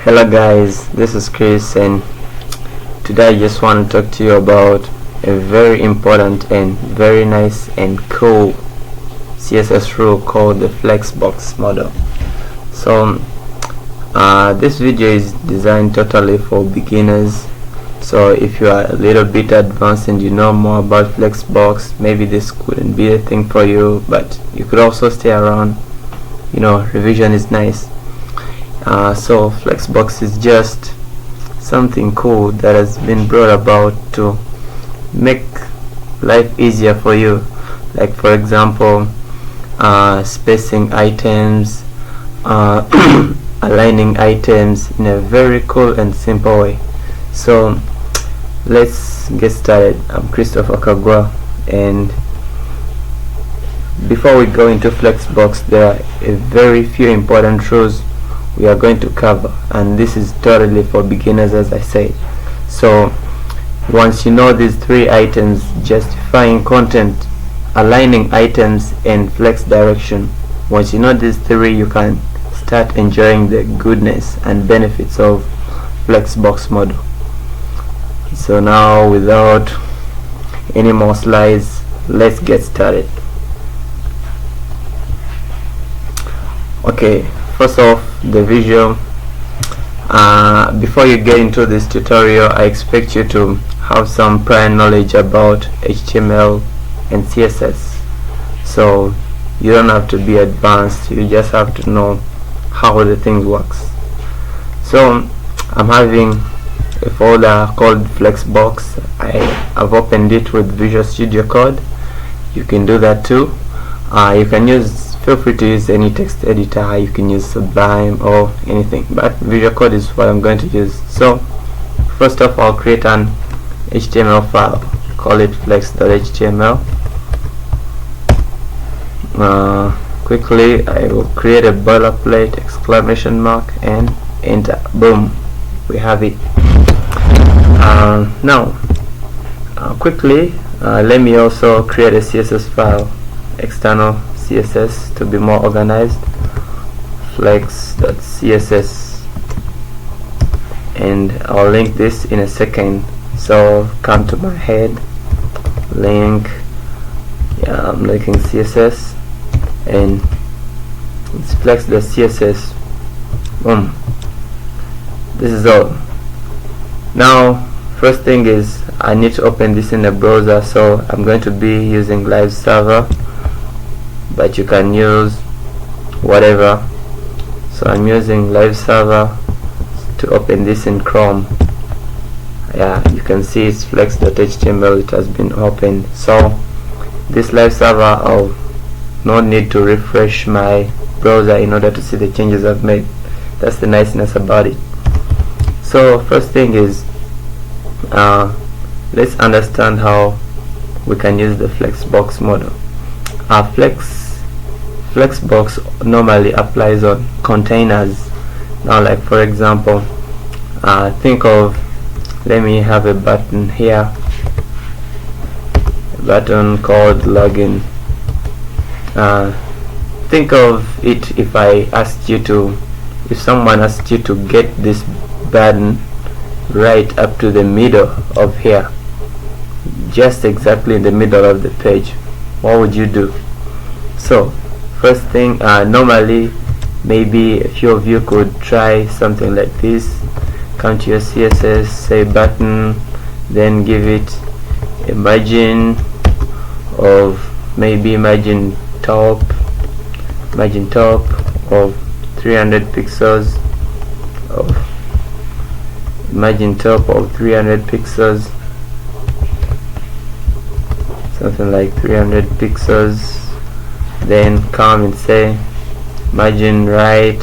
Hello guys, this is Chris, and today I just want to talk to you about a very important and very nice and cool CSS rule called the flexbox model. So this video is designed totally for beginners, so if you are a little bit advanced and you know more about flexbox, maybe this couldn't be a thing for you, but you could also stay around. Revision is nice. So flexbox is just something cool that has been brought about to make life easier for you, like for example spacing items, aligning items in a very cool and simple way. So let's get started. I'm Christopher Kagwa, and before we go into flexbox, there are a very few important rules we are going to cover, and this is totally for beginners, as I said. So once you know these three items: justifying content, aligning items, and flex direction, once you know these three, you can start enjoying the goodness and benefits of flexbox model. So now, without any more slides, let's get started. Okay, first off, the visual. Before you get into this tutorial, I expect you to have some prior knowledge about HTML and CSS. So you don't have to be advanced, you just have to know how the thing works. So I'm having a folder called flexbox. I have opened it with Visual Studio Code. You can do that too. Feel free to use any text editor. You can use Sublime or anything, but Visual Code is what I'm going to use. So first off, I'll create an HTML file, call it flex.html. Quickly I will create a boilerplate exclamation mark and enter. Boom, we have it. Now quickly let me also create a CSS file, external CSS, to be more organized. Flex.css, and I'll link this in a second. So come to my head, link. I'm linking CSS, and it's flex.css. Boom, this is all. Now first thing is I need to open this in the browser, so I'm going to be using live server, but you can use whatever. So I'm using live server to open this in Chrome. Yeah, you can see it's flex.html. It has been opened. So this live server, I'll not need to refresh my browser in order to see the changes I've made. That's the niceness about it. So first thing is let's understand how we can use the flexbox model. Flexbox normally applies on containers. Now, like for example, think of, let me have a button here, a button called login. Think of it if someone asked you to get this button right up to the middle of here, just exactly in the middle of the page, what would you do? So first thing, normally maybe a few of you could try something like this. Come to your CSS, say button, then give it a margin of margin top of 300 pixels, margin top of 300 pixels, something like 300 pixels. Then come and say margin right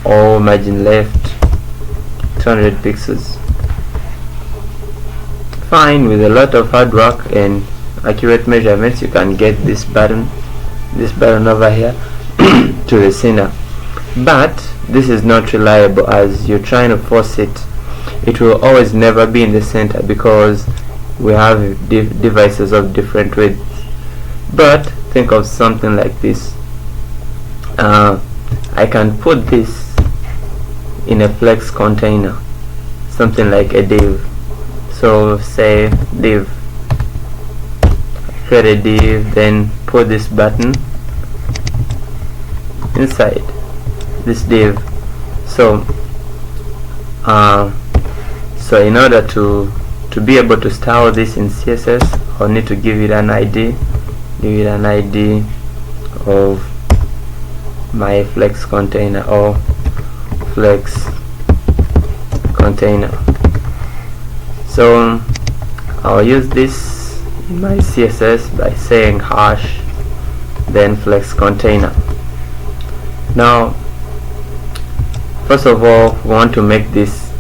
or margin left 200 pixels. Fine. With a lot of hard work and accurate measurements, you can get this button over here to the center. But this is not reliable, as you're trying to force it. It will always never be in the center because we have devices of different widths. But think of something like this. I can put this in a flex container, something like a div. So say div, create a div, then put this button inside this div. So so in order to be able to style this in CSS, I'll need to give it an ID. Give it an ID of my flex container or flex container. So I'll use this in my CSS by saying hash then flex container. Now first of all, we want to make this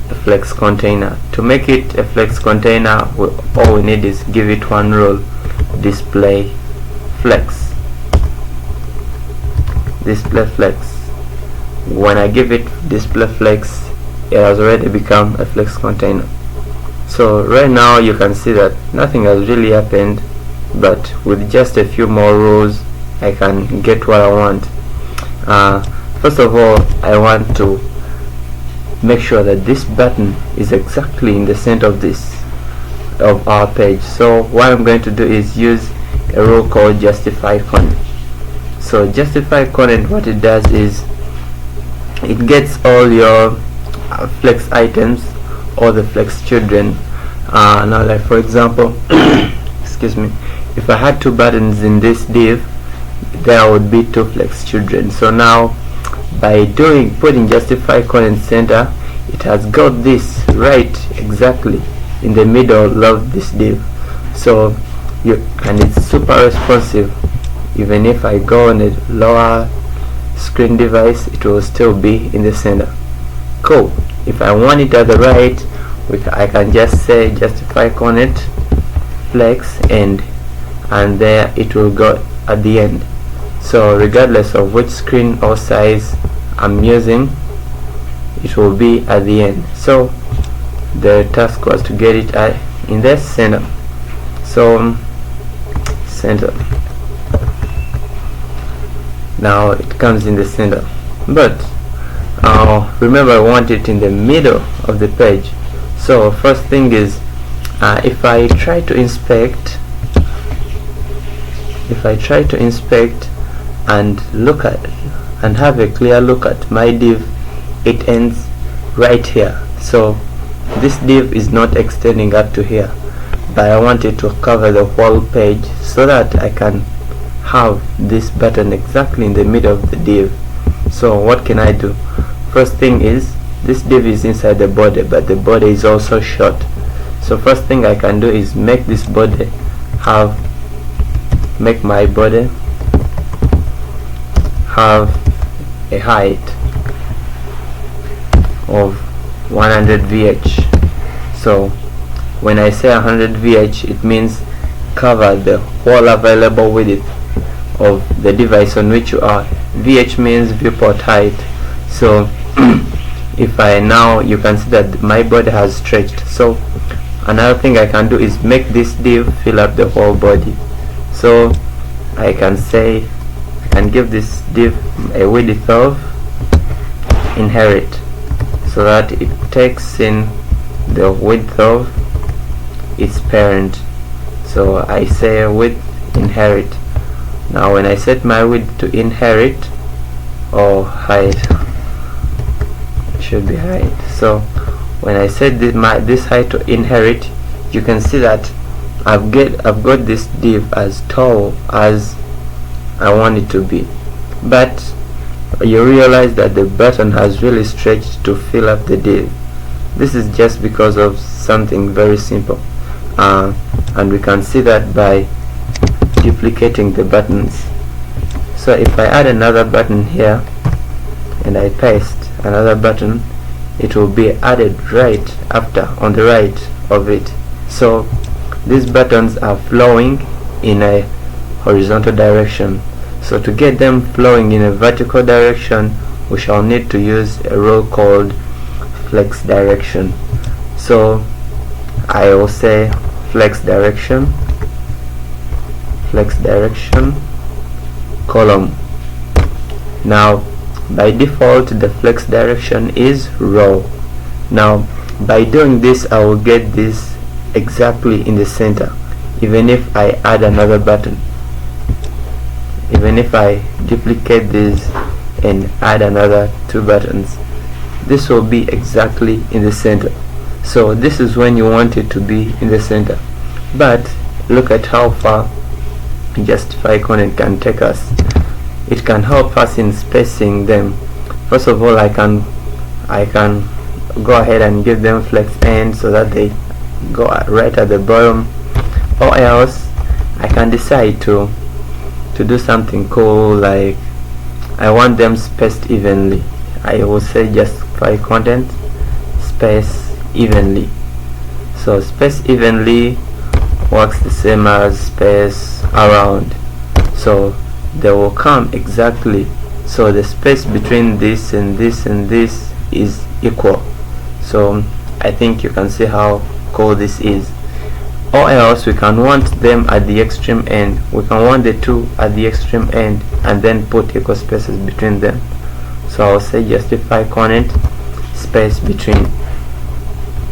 a flex container. To make it a flex container, all we need is give it one rule: display flex. Display flex. When I give it display flex, it has already become a flex container. So right now you can see that nothing has really happened, but with just a few more rules I can get what I want. First of all, I want to make sure that this button is exactly in the center of our page. So what I'm going to do is use a rule called justify content. So justify content, what it does is it gets all your flex items or the flex children. Now, like for example, excuse me, if I had two buttons in this div, there would be two flex children. So now by putting justify content center, it has got this right exactly in the middle of this div. So and it's super responsive. Even if I go on a lower screen device, it will still be in the center. Cool. If I want it at the right, I can just say justify content flex and there it will go at the end. So regardless of which screen or size I'm using, it will be at the end. So the task was to get it in the center. So center. Now it comes in the center, but remember I want it in the middle of the page. So first thing is, if I try to inspect and look at and have a clear look at my div, it ends right here. So this div is not extending up to here, but I want it to cover the whole page so that I can have this button exactly in the middle of the div. So what can I do? First thing is, this div is inside the body, but the body is also short. So first thing I can do is make this body make my body have a height of 100 VH. So when I say 100 VH, it means cover the whole available width of the device on which you are. VH means viewport height. So if you can see that my body has stretched. So another thing I can do is make this div fill up the whole body. So I can give this div a width of inherit, so that it takes in the width of its parent. So I say width inherit. Now when I set my width to inherit or height, it should be height. So when I set this height to inherit, you can see that I've got this div as tall as I want it to be, but you realize that the button has really stretched to fill up the div. This is just because of something very simple, and we can see that by duplicating the buttons. So if I add another button here and I paste another button, it will be added right after on the right of it. So these buttons are flowing in a horizontal direction. So to get them flowing in a vertical direction, we shall need to use a rule called flex direction. So I will say flex direction column Now by default the flex direction is raw. Now by doing this I will get this exactly in the center, even if I add another button. Even if I duplicate this and add another 2 buttons, this will be exactly in the center. So this is when you want it to be in the center. But look at how far justify content can take us. It can help us in spacing them. First of all, I can go ahead and give them flex end so that they go right at the bottom, or else I can decide to do something cool, like I want them spaced evenly. I will say justify content space evenly. So space evenly works the same as space around, so they will come exactly, so the space between this and this and this is equal. So I think you can see how cool this is. Or else we can want them at the extreme end. We can want the 2 at the extreme end and then put equal spaces between them. So I'll say justify content space between.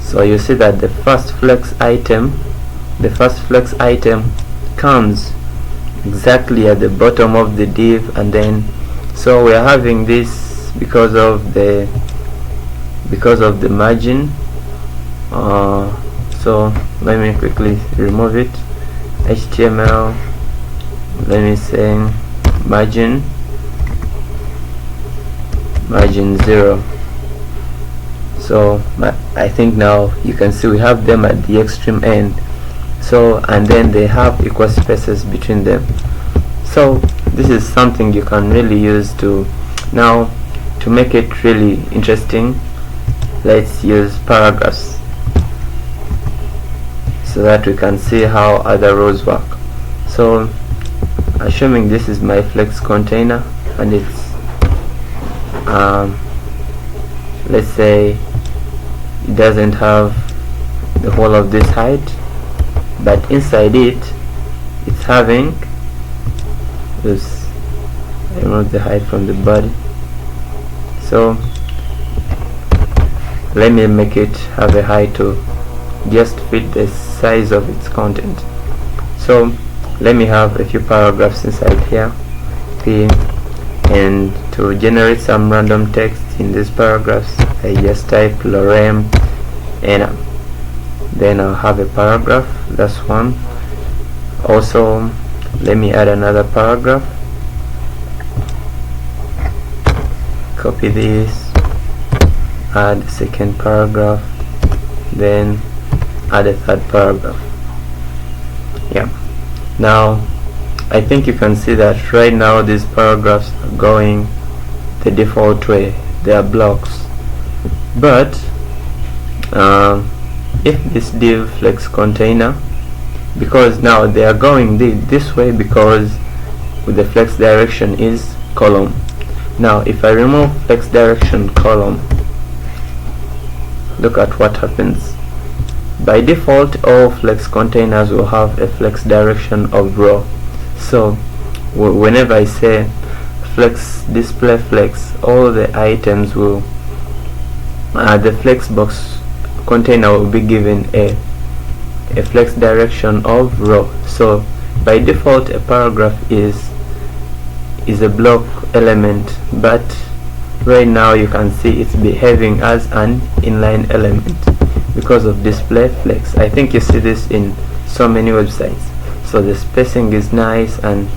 So you see that the first flex item comes exactly at the bottom of the div, and then so we are having this because of the margin. So let me quickly remove it. HTML, let me say margin 0. So I think now you can see we have them at the extreme end, so and then they have equal spaces between them. So this is something you can really use to make it really interesting. Let's use paragraphs so that we can see how other rows work. So assuming this is my flex container and it's let's say it doesn't have the whole of this height, but inside it's having this. I remove the height from the body, so let me make it have a height to just fit the size of its content. So let me have a few paragraphs inside here, and to generate some random text in these paragraphs I just type lorem and then I'll have a paragraph. That's one. Also let me add another paragraph, copy this, add a second paragraph, then add a third paragraph. Yeah, now I think you can see that right now these paragraphs are going the default way. They are blocks, but if this div flex container, because now they are going this way because with the flex direction is column. Now if I remove flex direction column, look at what happens. By default all flex containers will have a flex direction of row. So whenever I say flex display flex, all the items will the flex box container will be given a flex direction of row. So by default a paragraph is a block element, but right now you can see it's behaving as an inline element because of display flex. I think you see this in so many websites. So the spacing is nice and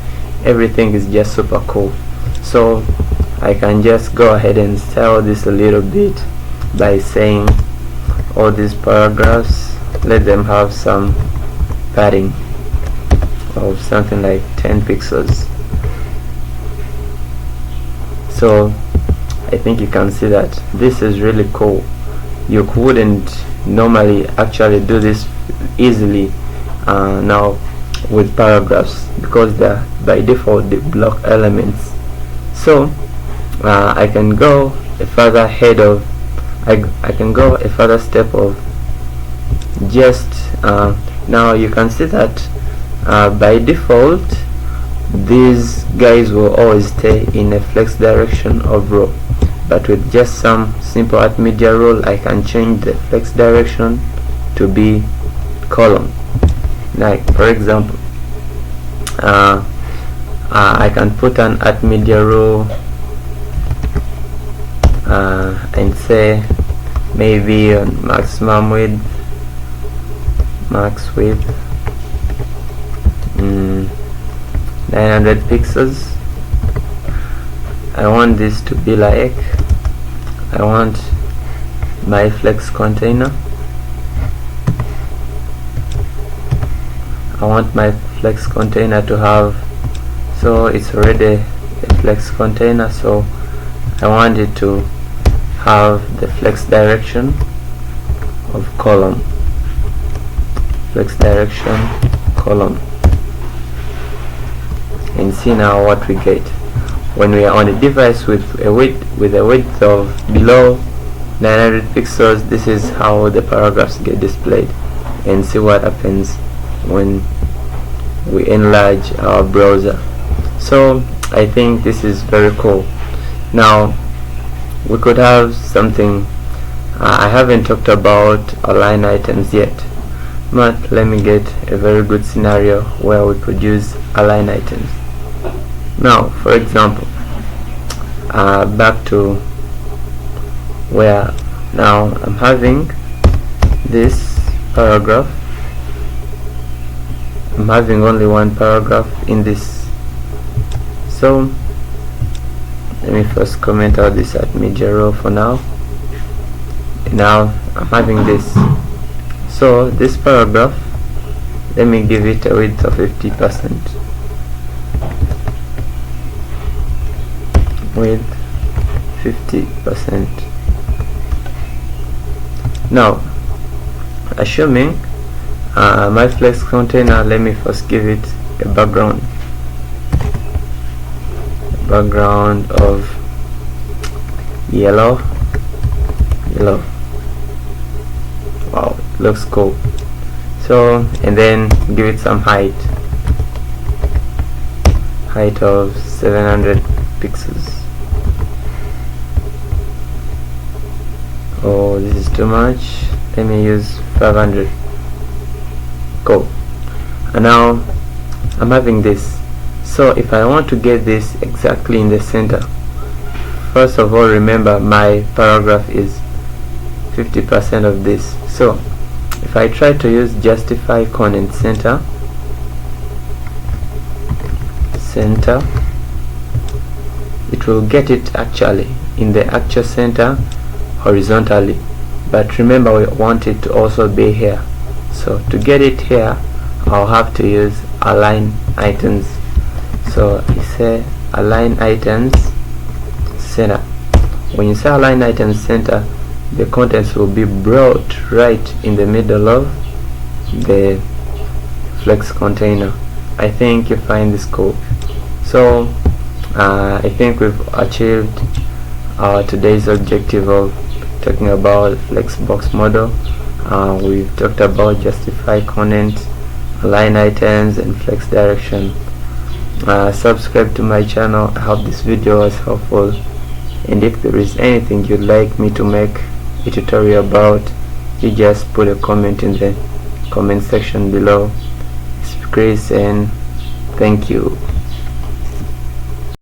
everything is just super cool. So I can just go ahead and style this a little bit by saying all these paragraphs, let them have some padding of something like 10 pixels. So I think you can see that this is really cool. You wouldn't normally actually do this easily now with paragraphs because they're by default the block elements. So I can go a further ahead of I can go a further step of just now you can see that by default these guys will always stay in a flex direction of row, but with just some simple at media rule I can change the flex direction to be column. Like for example, I can put an at media rule and say maybe on maximum width, max width 900 pixels. I want this to be like, I want my flex container, I want my flex container to have, so it's already a flex container, so I want it to have the flex direction of column, flex direction column. And see now what we get when we are on a device with a width of below 900 pixels. This is how the paragraphs get displayed, and see what happens when we enlarge our browser. So I think this is very cool. Now we could have something, I haven't talked about align items yet, but let me get a very good scenario where we could use align items. Now for example, back to where now I'm having this paragraph, I'm having only one paragraph in this, so let me first comment out this at media row for now. Now I'm having this, so this paragraph, let me give it a width of 50%, with 50%. Now assuming my flex container, let me first give it a background of yellow. Wow, it looks cool. So, and then give it some height of 700 pixels. Oh, this is too much, let me use 500. Cool. And now I'm having this, so if I want to get this exactly in the center, first of all remember my paragraph is 50% of this, so if I try to use justify content center, it will get it actually in the actual center horizontally, but remember we want it to also be here. So to get it here, I'll have to use align items. So you say align items center. When you say align items center, the contents will be brought right in the middle of the flex container. I think you find this cool. So I think we've achieved our today's objective of talking about flexbox model. We've talked about justify content, align items, and flex direction. Subscribe to my channel. I hope this video was helpful, and if there is anything you'd like me to make a tutorial about, you just put a comment in the comment section below. It's Chris, and thank you.